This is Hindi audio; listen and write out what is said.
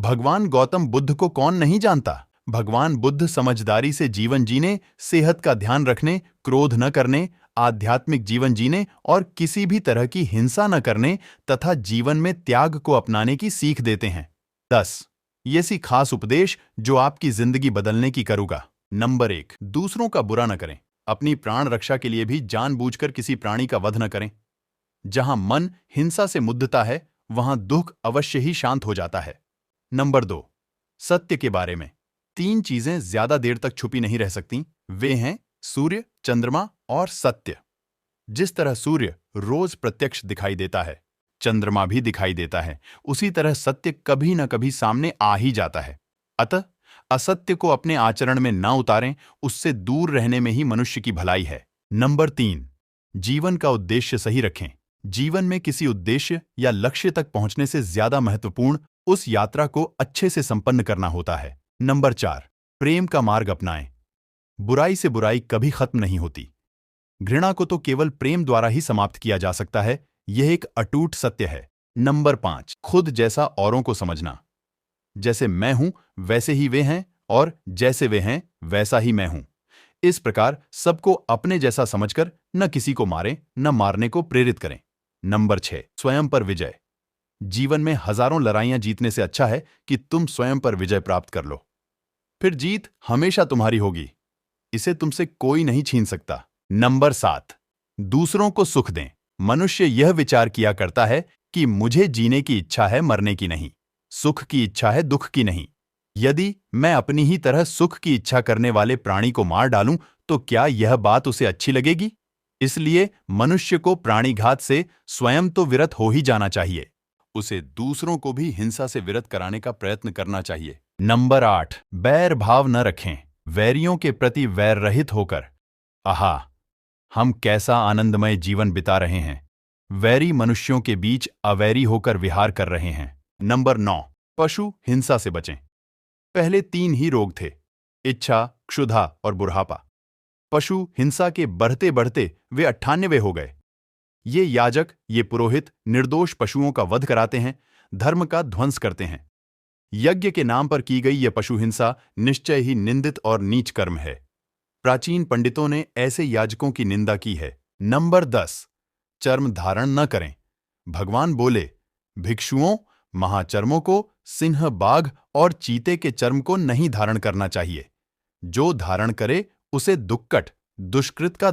भगवान गौतम बुद्ध को कौन नहीं जानता? भगवान बुद्ध समझदारी से जीवन जीने, सेहत का ध्यान रखने, क्रोध न करने, आध्यात्मिक जीवन जीने और किसी भी तरह की हिंसा न करने तथा जीवन में त्याग को अपनाने की सीख देते हैं। 10 ये सी खास उपदेश जो आपकी जिंदगी बदलने की करूंगा। नंबर 1, दूसरों का बुरा न करें। अपनी प्राण रक्षा के लिए भी जानबूझकर किसी प्राणी का वध न करें। जहां मन हिंसा से मुद्दता है, वहां दुख अवश्य ही शांत हो जाता है। नंबर 2, सत्य के बारे में। 3 चीजें ज्यादा देर तक छुपी नहीं रह सकती। वे हैं सूर्य, चंद्रमा और सत्य। जिस तरह सूर्य रोज प्रत्यक्ष दिखाई देता है, चंद्रमा भी दिखाई देता है, उसी तरह सत्य कभी न कभी सामने आ ही जाता है। अतः असत्य को अपने आचरण में न उतारें, उससे दूर रहने में ही मनुष्य की भलाई है। नंबर 3, जीवन का उद्देश्य सही रखें। जीवन में किसी उद्देश्य या लक्ष्य तक पहुंचने से ज्यादा महत्वपूर्ण उस यात्रा को अच्छे से संपन्न करना होता है। नंबर 4, प्रेम का मार्ग अपनाएं। बुराई से बुराई कभी खत्म नहीं होती। घृणा को तो केवल प्रेम द्वारा ही समाप्त किया जा सकता है, यह एक अटूट सत्य है। नंबर 5, खुद जैसा औरों को समझना। जैसे मैं हूं वैसे ही वे हैं और जैसे वे हैं वैसा ही मैं हूं। इस प्रकार सबको अपने जैसा समझकर न किसी को मारें, न मारने को प्रेरित करें। नंबर 6, स्वयं पर विजय। जीवन में हजारों लड़ाइयां जीतने से अच्छा है कि तुम स्वयं पर विजय प्राप्त कर लो। फिर जीत हमेशा तुम्हारी होगी, इसे तुमसे कोई नहीं छीन सकता। नंबर 7, दूसरों को सुख दें। मनुष्य यह विचार किया करता है कि मुझे जीने की इच्छा है, मरने की नहीं। सुख की इच्छा है, दुख की नहीं। यदि मैं अपनी ही तरह सुख की इच्छा करने वाले प्राणी को मार डालूं तो क्या यह बात उसे अच्छी लगेगी? इसलिए मनुष्य को प्राणिघात से स्वयं तो विरत हो ही जाना चाहिए। उसे दूसरों को भी हिंसा से विरत कराने का प्रयत्न करना चाहिए। नंबर 8, बैर भाव न रखें। वैरियों के प्रति वैर रहित होकर आहा, हम कैसा आनंदमय जीवन बिता रहे हैं। वैरी मनुष्यों के बीच अवैरी होकर विहार कर रहे हैं। नंबर 9, पशु हिंसा से बचें। पहले 3 ही रोग थे, इच्छा, क्षुधा और बुढ़ापा। पशु हिंसा के बढ़ते बढ़ते वे 98 हो गए। ये याजक, ये पुरोहित निर्दोष पशुओं का वध कराते हैं, धर्म का ध्वंस करते हैं। यज्ञ के नाम पर की गई यह पशु हिंसा निश्चय ही निंदित और नीच कर्म है। प्राचीन पंडितों ने ऐसे याजकों की निंदा की है। नंबर 10, चर्म धारण न करें। भगवान बोले, भिक्षुओं, महाचर्मों को सिंह, बाघ और चीते के चर्म को नहीं धारण करना चाहिए। जो धारण करे उसे दुक्कट, दुष्कृत का